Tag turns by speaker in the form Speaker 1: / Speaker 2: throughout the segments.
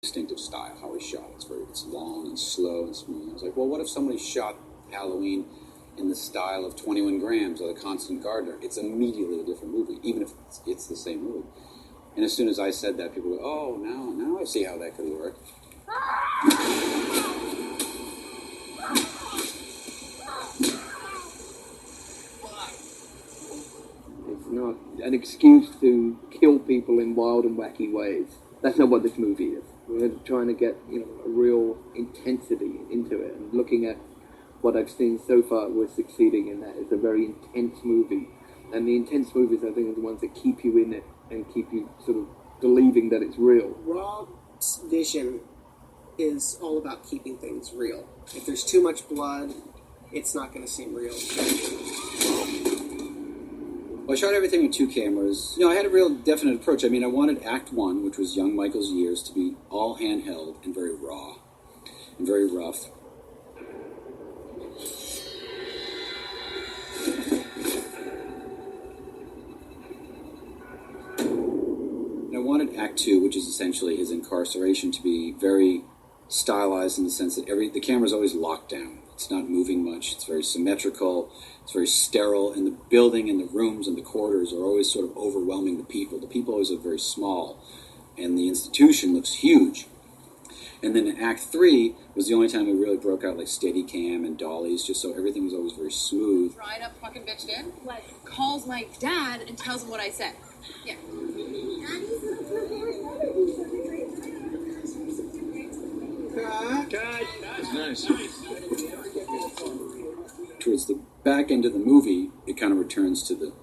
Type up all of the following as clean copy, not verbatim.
Speaker 1: distinctive style, how he shot. It's long and slow and smooth. I was like, well, what if somebody shot Halloween in the style of 21 Grams or The Constant Gardener? It's immediately a different movie, even if it's the same movie. And as soon as I said that, people go, oh, now I see how that could work.
Speaker 2: It's not an excuse to kill people in wild and wacky ways. That's not what this movie is. We're trying to get, a real intensity into it. And looking at what I've seen so far, we're succeeding in that. It's a very intense movie. And the intense movies, I think, are the ones that keep you in it and keep you sort of believing that it's real.
Speaker 3: Rob's vision is all about keeping things real. If there's too much blood, it's not going to seem real.
Speaker 1: Well, I shot everything with 2 cameras. I had a real definite approach. I wanted Act 1, which was young Michael's years, to be all handheld and very raw and very rough. And I wanted Act 2, which is essentially his incarceration, to be very stylized in the sense that the camera's always locked down. It's not moving much. It's very symmetrical. It's very sterile. And the building and the rooms and the corridors are always sort of overwhelming the people. The people always look very small. And the institution looks huge. And then in Act 3 was the only time we really broke out like Steadicam and dollies, just so everything was always very smooth.
Speaker 4: Dried up fucking bitch did? What? Calls my dad and tells him what I said. Yeah.
Speaker 1: That's nice. Towards the back end of the movie, it kind of returns to the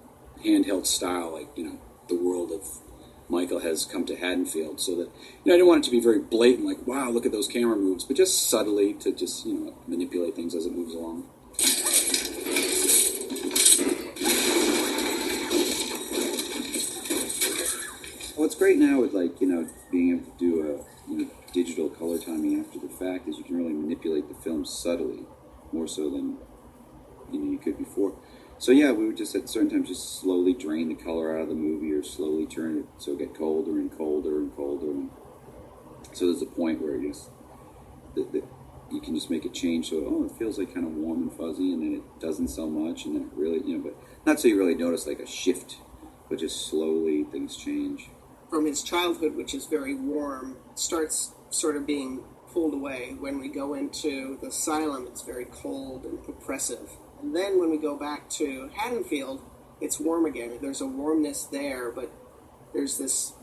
Speaker 1: handheld style, like, the world of Michael has come to Haddonfield, so that, I didn't want it to be very blatant, like, wow, look at those camera moves, but just subtly to just, manipulate things as it moves along. What's great now with, being able to do a, digital color timing after the fact is you can really manipulate the film subtly, more so than, you could before. So yeah, we would just at certain times just slowly drain the color out of the movie or slowly turn it so it get colder and colder and colder. And so there's a point where you can just make a change so it feels like kind of warm and fuzzy, and then it doesn't so much, and then it really, but not so you really notice like a shift, but just slowly things change.
Speaker 3: From his childhood, which is very warm, starts sort of being pulled away. When we go into the asylum, it's very cold and oppressive. And then when we go back to Haddonfield, it's warm again. There's a warmness there, but there's this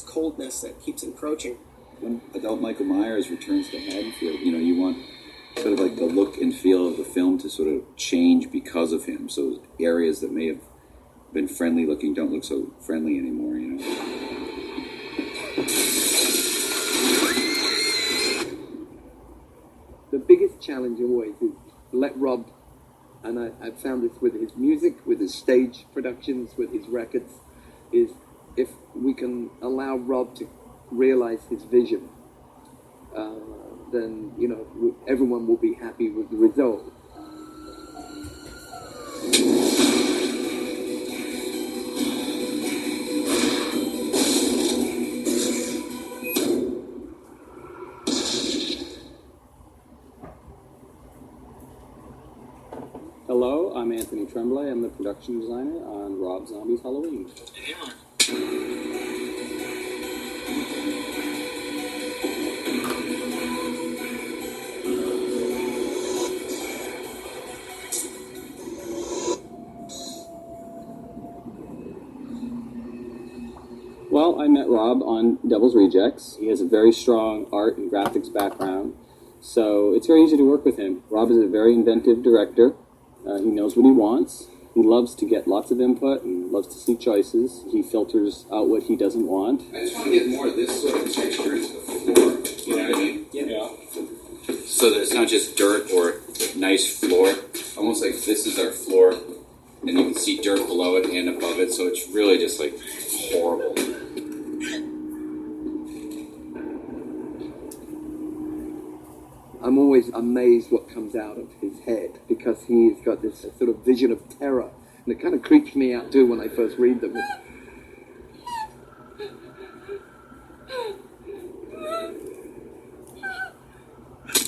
Speaker 3: coldness that keeps encroaching.
Speaker 1: When adult Michael Myers returns to Haddonfield, you want sort of like the look and feel of the film to sort of change because of him. So areas that may have been friendly looking don't look so friendly anymore,
Speaker 2: The biggest challenge always is to let Rob, and I've found this with his music, with his stage productions, with his records, is if we can allow Rob to realize his vision, then, everyone will be happy with the result.
Speaker 5: Hello, I'm Anthony Tremblay. I'm the production designer on Rob Zombie's Halloween. Well, I met Rob on Devil's Rejects. He has a very strong art and graphics background, so it's very easy to work with him. Rob is a very inventive director. He knows what he wants. He loves to get lots of input and loves to see choices. He filters out what he doesn't want.
Speaker 1: I just want to get more of this sort of texture into the floor. You know what I mean?
Speaker 5: Yeah.
Speaker 1: So that it's not just dirt or nice floor. Almost like this is our floor, and you can see dirt below it and above it. So it's really just like horrible.
Speaker 2: I'm always amazed what comes out of his head, because he's got this sort of vision of terror, and it kind of creeps me out too when I first read them.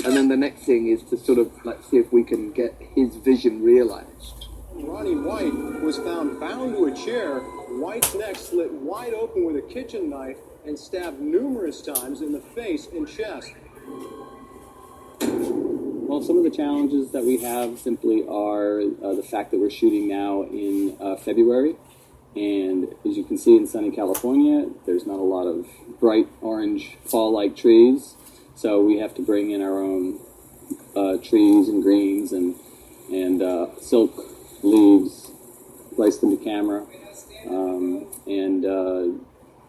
Speaker 2: And then the next thing is to sort of see if we can get his vision realized.
Speaker 6: Ronnie White was found bound to a chair, White's neck slit wide open with a kitchen knife and stabbed numerous times in the face and chest.
Speaker 5: Well, some of the challenges that we have simply are the fact that we're shooting now in February. And as you can see in sunny California, there's not a lot of bright orange fall-like trees. So we have to bring in our own trees and greens and silk leaves, place them to camera.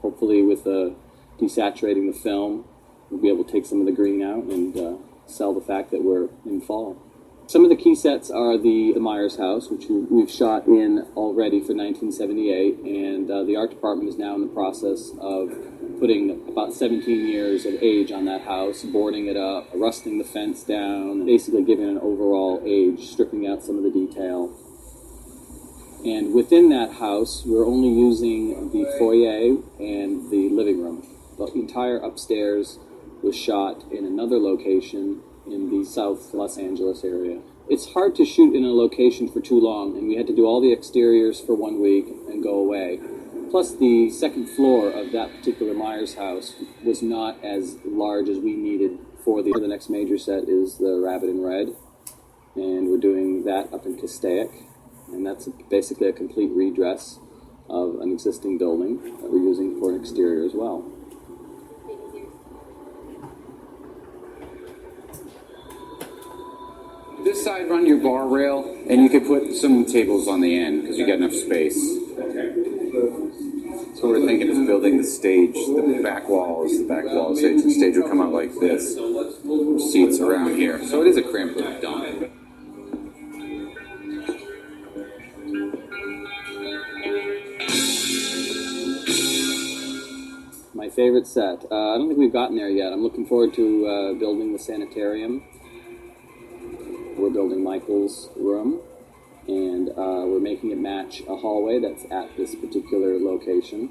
Speaker 5: Hopefully with desaturating the film, we'll be able to take some of the green out and sell the fact that we're in fall. Some of the key sets are the Myers house, which we've shot in already for 1978, and the art department is now in the process of putting about 17 years of age on that house, boarding it up, rusting the fence down, basically giving an overall age, stripping out some of the detail. And within that house, we're only using the foyer and the living room. The entire upstairs was shot in another location in the South Los Angeles area. It's hard to shoot in a location for too long, and we had to do all the exteriors for 1 week and go away. Plus, the second floor of that particular Myers house was not as large as we needed for the next major set is the Rabbit in Red, and we're doing that up in Castaic, and that's basically a complete redress of an existing building that we're using for an exterior as well.
Speaker 1: This side, run your bar rail, and you could put some tables on the end because you got enough space. So we're thinking is building the stage, the back wall is the back wall of the stage. The stage will come out like this. Seats around here. So it is a cramped little dump.
Speaker 5: My favorite set. I don't think we've gotten there yet. I'm looking forward to building the sanitarium. We're building Michael's room, and we're making it match a hallway that's at this particular location.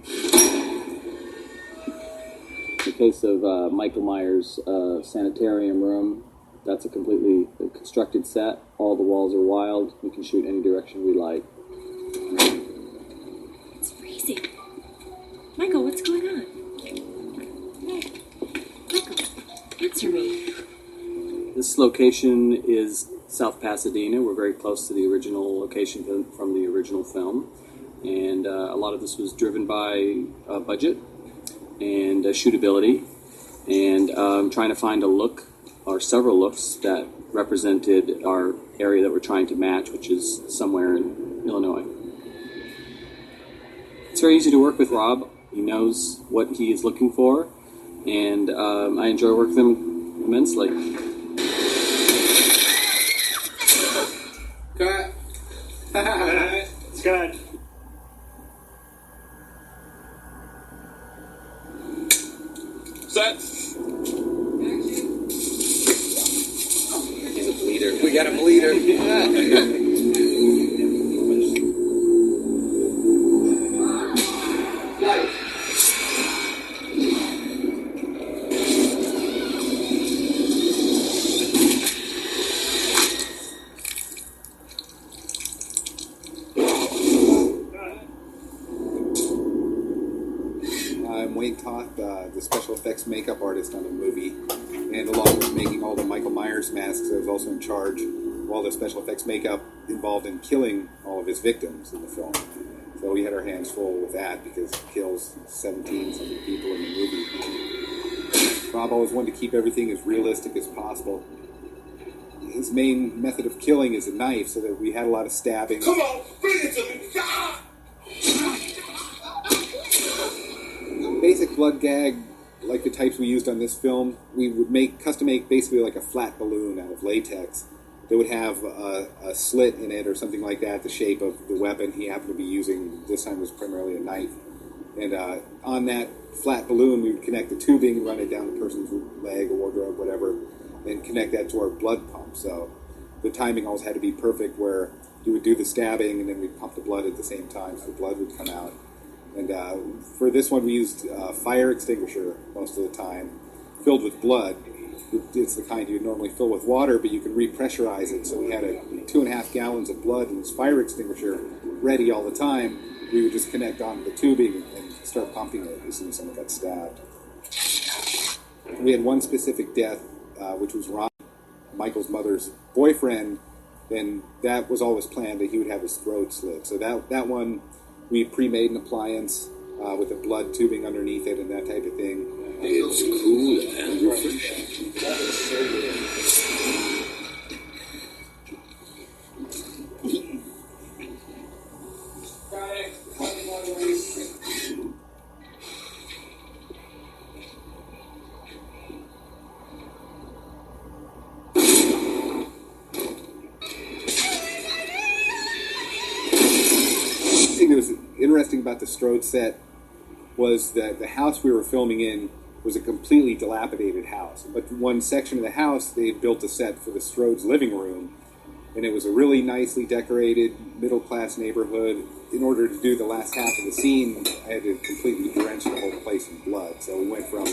Speaker 5: In the case of Michael Myers' sanitarium room, that's a completely constructed set. All the walls are wild. We can shoot any direction we like.
Speaker 7: It's freezing. Michael, what's going on? Michael, answer me.
Speaker 5: This location is South Pasadena. We're very close to the original location from the original film. And a lot of this was driven by budget and shootability. And trying to find a look, or several looks, that represented our area that we're trying to match, which is somewhere in Illinois. It's very easy to work with Rob. He knows what he is looking for. And I enjoy working with him immensely.
Speaker 1: Cut.
Speaker 6: Scott.
Speaker 1: Set. He's a bleeder. We got a bleeder.
Speaker 8: I'm Wayne Toth, the special effects makeup artist on the movie, and along with making all the Michael Myers masks, I was also in charge of all the special effects makeup involved in killing all of his victims in the film. So we had our hands full with that because he kills 17-something people in the movie. Rob always wanted to keep everything as realistic as possible. His main method of killing is a knife, so that we had a lot of stabbing.
Speaker 9: Come on, bring it to me!
Speaker 8: Basic blood gag, like the types we used on this film, we would custom make basically like a flat balloon out of latex that would have a slit in it or something like that, the shape of the weapon he happened to be using. This time was primarily a knife. And on that flat balloon, we would connect the tubing, run it down the person's leg or wardrobe, whatever, and connect that to our blood pump. So the timing always had to be perfect, where you would do the stabbing and then we'd pump the blood at the same time, so the blood would come out. And for this one, we used fire extinguisher most of the time, filled with blood. It's the kind you normally fill with water, but you can repressurize it. So we had 2.5 gallons of blood and this fire extinguisher ready all the time. We would just connect onto the tubing and start pumping it as soon as someone got stabbed. We had one specific death, which was Ron, Michael's mother's boyfriend, and that was always planned that he would have his throat slit. So that one, we pre-made an appliance with the blood tubing underneath it and that type of thing.
Speaker 9: It's cool and refreshing.
Speaker 8: That was interesting about the Strode set was that the house we were filming in was a completely dilapidated house. But one section of the house, they had built a set for the Strode's living room, and it was a really nicely decorated, middle-class neighborhood. In order to do the last half of the scene, I had to completely drench the whole place in blood. So we went from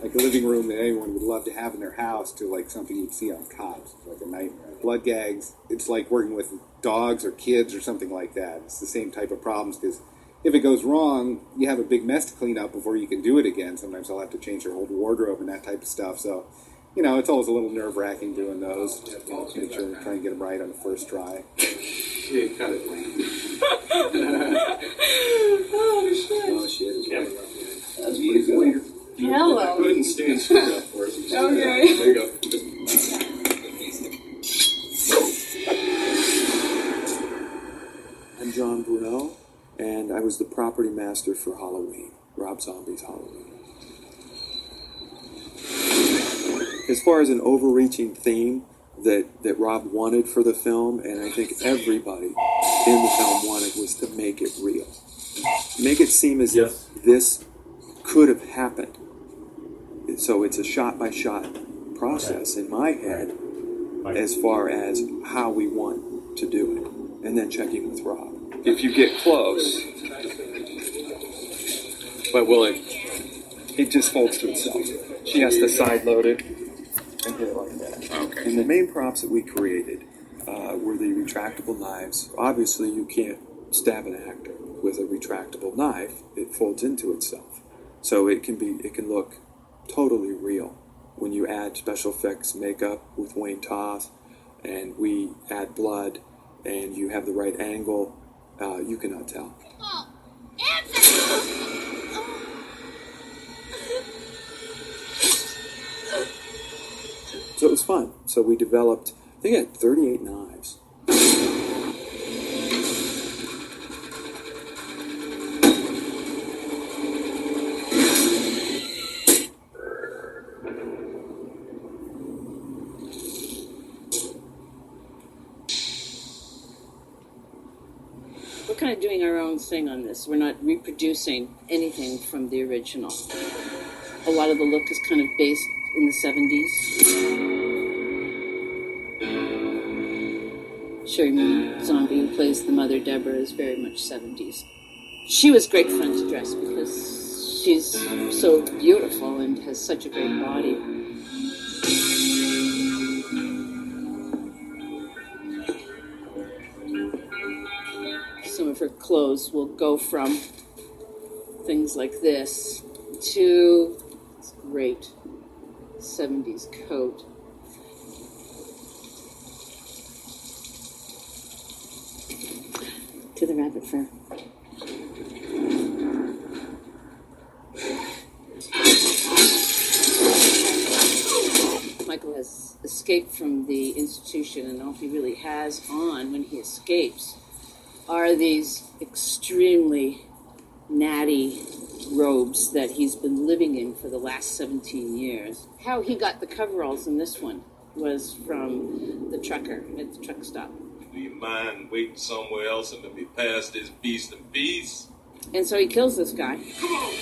Speaker 8: like a living room that anyone would love to have in their house to like something you'd see on Cops. It's like a nightmare. Blood gags, it's like working with dogs or kids or something like that. It's the same type of problems because if it goes wrong, you have a big mess to clean up before you can do it again. Sometimes I'll have to change your whole wardrobe and that type of stuff. So, you know, it's always a little nerve-wracking doing those. Make sure to try and get them right on the first try.
Speaker 9: Yeah, cut it.
Speaker 7: Oh, shit.
Speaker 9: Yeah. That's pretty good.
Speaker 4: Hello.
Speaker 9: Go ahead and stand straight up for us.
Speaker 4: Okay.
Speaker 9: There you go.
Speaker 10: I'm John Bruno, and I was the property master for Halloween, Rob Zombie's Halloween. As far as an overreaching theme that Rob wanted for the film, and I think everybody in the film wanted, was to make it real. Make it seem as if this could have happened. So it's a shot-by-shot process in my head as far as how we want to do it, and then checking with Rob.
Speaker 11: If you get close, but will it just folds to itself. She has to side load it and hit it like that.
Speaker 10: Okay. And the main props that we created were the retractable knives. Obviously, you can't stab an actor with a retractable knife. It folds into itself. So it can look totally real when you add special effects makeup with Wayne Toth, and we add blood, and you have the right angle. You cannot tell.
Speaker 4: Oh, Anthony!
Speaker 10: So it was fun. So we developed, I think I had 38 knives.
Speaker 7: We're kind of doing our own thing on this. We're not reproducing anything from the original. A lot of the look is kind of based in the 70s. Sherry Moon Zombie, who plays the mother, Deborah, is very much 70s. She was great fun to dress because she's so beautiful and has such a great body. Some of her clothes will go from things like this to this great 70s coat. To the rabbit fur. Michael has escaped from the institution, and all he really has on when he escapes are these extremely natty robes that he's been living in for the last 17 years. How he got the coveralls in this one was from the trucker at the truck stop.
Speaker 9: Do you mind waiting somewhere else and let me pass this beast and peace?
Speaker 7: And so he kills this guy.
Speaker 9: Come on!